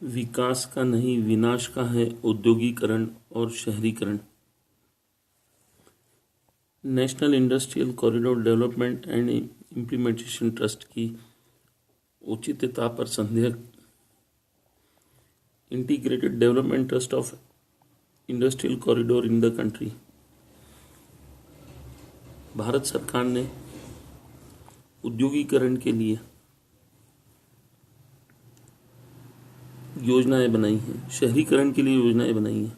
विकास का नहीं विनाश का है औद्योगिकरण और शहरीकरण। National industrial corridor development and implementation trust की औचित्यता पर संदेह। Integrated development trust of industrial corridor in the country. Bharat सरकार ने औद्योगिकरण के लिए योजनाएं बनाई हैं, शहरीकरण के लिए योजनाएं बनाई हैं।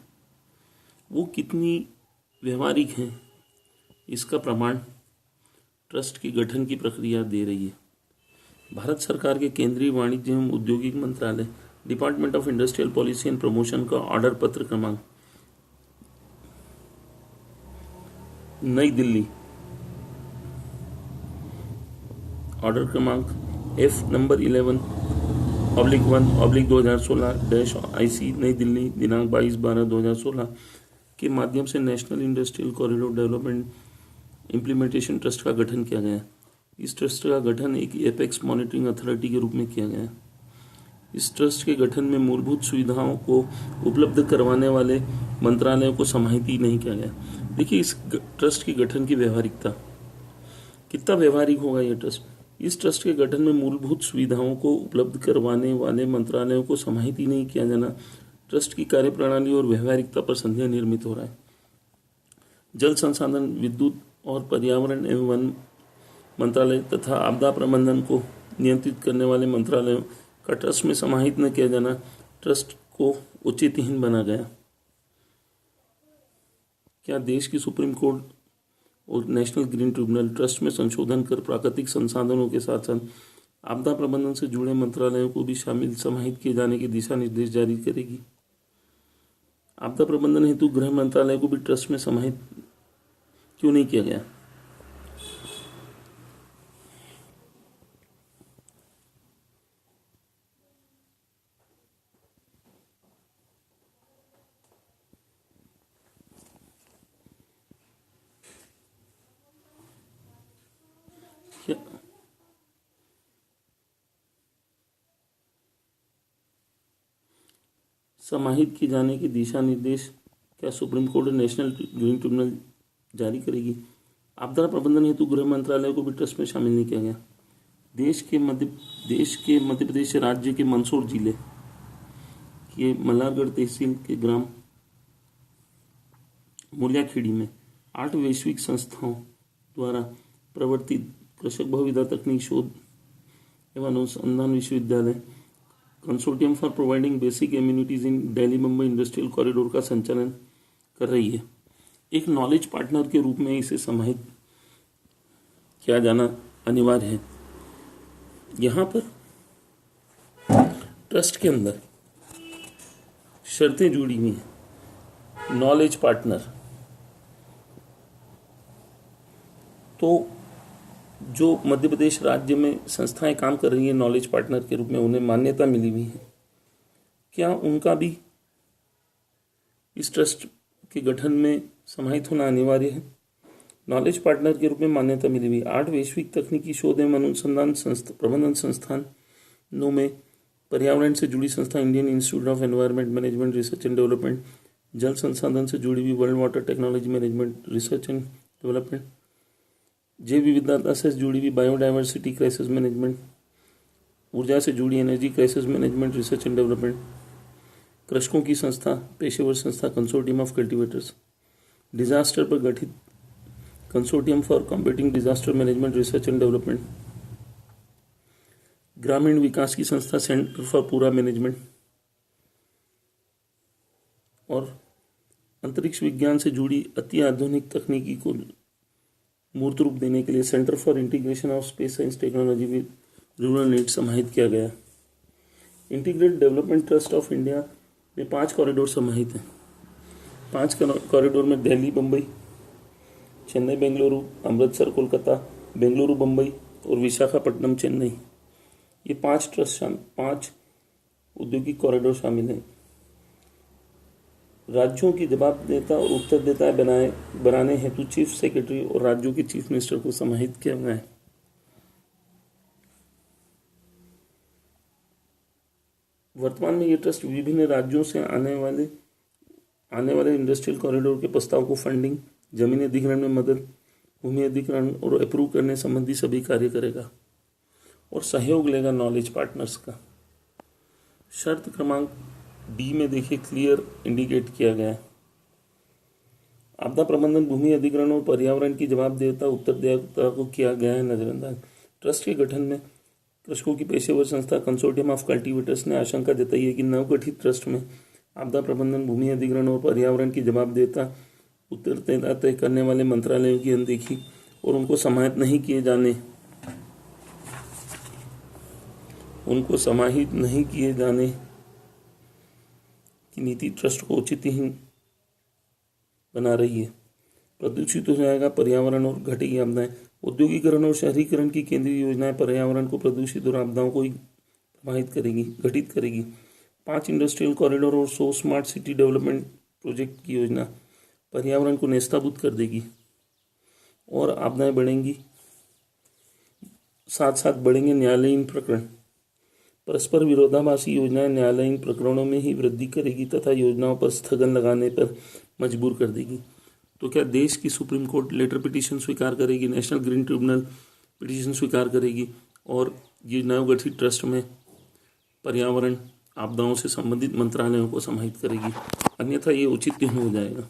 वो कितनी व्यवहारिक हैं इसका प्रमाण ट्रस्ट के गठन की प्रक्रिया दे रही है। भारत सरकार के केंद्रीय वाणिज्य एवं औद्योगिक मंत्रालय, department of industrial policy and promotion का ऑर्डर पत्र क्रमांक नई दिल्ली, ऑर्डर क्रमांक F नंबर 11/1/2016 IC नई दिल्ली दिनांक 22/12/2016 के माध्यम से national industrial corridor development implementation trust का गठन किया गया। इस ट्रस्ट का गठन एक एपेक्स मॉनिटरिंग अथॉरिटी के रूप में किया गया। इस ट्रस्ट के गठन में मूलभूत सुविधाओं को उपलब्ध करवाने वाले मंत्रालयों को समाहित ही नहीं किया गया। देखिए इस ट्रस्ट की गठन की व्यवहारिकता, कितना व्यवहारिक होगा यह ट्रस्ट। इस ट्रस्ट के गठन में मूलभूत सुविधाओं को उपलब्ध करवाने वाले मंत्रालयों को समाहित ही नहीं किया जाना, ट्रस्ट की कार्यप्रणाली और व्यवहारिकता पर संदेह निर्मित हो रहा है। जल संसाधन, विद्युत और पर्यावरण एवं वन मंत्रालय तथा आपदा प्रबंधन को नियंत्रित करने वाले मंत्रालयों का ट्रस्ट में समाहित न किया जाना ट्रस्ट को औचित्यहीन बना गया। क्या देश की सुप्रीम कोर्ट और नेशनल ग्रीन ट्रिब्यूनल ट्रस्ट में संशोधन कर प्राकृतिक संसाधनों के साथ साथ आपदा प्रबंधन से जुड़े मंत्रालयों को भी समाहित किए जाने के दिशा निर्देश जारी करेगी? आपदा प्रबंधन हेतु गृह मंत्रालय को भी ट्रस्ट में समाहित क्यों नहीं किया गया? समाहित किए जाने के दिशा निर्देश क्या सुप्रीम कोर्ट और नेशनल ग्रीन ट्रिब्यूनल जारी करेगी? आपदा प्रबंधन हेतु गृह मंत्रालय को भी ट्रस्ट में शामिल नहीं किया गया। देश के मध्य प्रदेश राज्य के मंदसौर जिले के मल्हारगढ़ तहसील के ग्राम मूल्याखेड़ी में 8 वैश्विक संस्थाओं द्वारा प्रवर्तित कृषक बहुविधा तकनीक शोध एवं अनुसंधान विश्वविद्यालय consortium for providing basic amenities in Delhi Mumbai industrial corridor का संचालन कर रही है। एक नॉलेज पार्टनर के रूप में इसे समाहित किया जाना अनिवार्य है। यहाँ पर ट्रस्ट के अंदर शर्तें जुड़ी हुई हैं। नॉलेज पार्टनर तो जो मध्य प्रदेश राज्य में संस्थाएं काम कर रही हैं नॉलेज पार्टनर के रूप में, उन्हें मान्यता मिली हुई है, क्या उनका भी इस ट्रस्ट के गठन में समाहित होना अनिवार्य है? नॉलेज पार्टनर के रूप में मान्यता मिली हुई 8 वैश्विक तकनीकी शोध एवं अनुसंधान प्रबंधन संस्थानों में पर्यावरण से जुड़ी संस्था Indian institute of environment management research and development, जल संसाधन से जुड़ी हुई world water technology management research and development, जैव विविधता से जुड़ी हुई बायोडाइवर्सिटी क्राइसिस मैनेजमेंट, ऊर्जा से जुड़ी energy crisis management research and development, कृषकों की संस्था, पेशेवर संस्था कंसोर्टियम ऑफ कल्टीवेटर्स, डिजास्टर पर गठित consortium for combating disaster management research and development, ग्रामीण विकास की संस्था सेंटर फॉर पूरा मैनेजमेंट और अंतरिक्ष विज्ञान से जुड़ी अति आधुनिक तकनीकी को मूर्त रूप देने के लिए centre for integration of space science technology with rural need समाहित किया गया। Integrated development trust of India में 5 कॉरिडोर समाहित हैं। 5 कॉरिडोर में दिल्ली मुंबई, चेन्नई बेंगलुरु, अमृतसर कोलकाता, बेंगलुरु मुंबई और विशाखापट्टनम चेन्नई, ये 5 औद्योगिक कॉरिडोर शामिल हैं। राज्यों की जवाबदेता और उत्तरदायिता बनाने हेतु चीफ सेक्रेटरी और राज्यों के चीफ मिनिस्टर को समाहित किया गया है। वर्तमान में ये ट्रस्ट विभिन्न राज्यों से आने वाले इंडस्ट्रियल कॉरिडोर के प्रस्ताव को फंडिंग, जमीन अधिग्रहण में मदद, भूमि अधिग्रहण और अप्रूव करने संबंधी सभी कार्य करेगा और सहयोग लेगा नॉलेज पार्टनर्स का। शर्त क्रमांक डी में देखिए क्लियर इंडिकेट किया गया है। आपदा प्रबंधन, भूमि अधिग्रहण और पर्यावरण की जवाबदेहिता उत्तरदायित्व को किया गया है नजरअंदाज। ट्रस्ट के गठन में कृषकों की पेशेवर संस्था कंसोर्टियम ऑफ कल्टीवेटर्स ने आशंका जताई है कि नवगठित ट्रस्ट में आपदा प्रबंधन, भूमि अधिग्रहण और पर्यावरण की जवाबदेहिता उत्तरदायित्व तय करने वाले मंत्रालयों की अनदेखी और उनको समाहित नहीं किए जाने की नीति ट्रस्ट को औचित्यहीन बना रही है। प्रदूषित हो जाएगा पर्यावरण और घटेगी आपदाएं। औद्योगिकरण और शहरीकरण की केंद्रीय योजनाएं पर्यावरण को प्रदूषित और आपदाओं को घटित करेगी। 5 इंडस्ट्रियल कॉरिडोर और 100 स्मार्ट सिटी डेवलपमेंट प्रोजेक्ट की योजना पर्यावरण को नेस्तनाबूद कर देगी और आपदाएं बढ़ेंगी। साथ साथ बढ़ेंगे न्यायालयीन प्रकरण। परस्पर विरोधाभासी योजनाएं न्यायालयीन प्रकरणों में ही वृद्धि करेगी तथा योजनाओं पर स्थगन लगाने पर मजबूर कर देगी। तो क्या देश की सुप्रीम कोर्ट लेटर पिटीशन स्वीकार करेगी, नेशनल ग्रीन ट्रिब्यूनल पिटीशन स्वीकार करेगी और ये नवगठित ट्रस्ट में पर्यावरण आपदाओं से संबंधित मंत्रालयों को समाहित करेगी, अन्यथा ये औचित्यहीन हो जाएगा।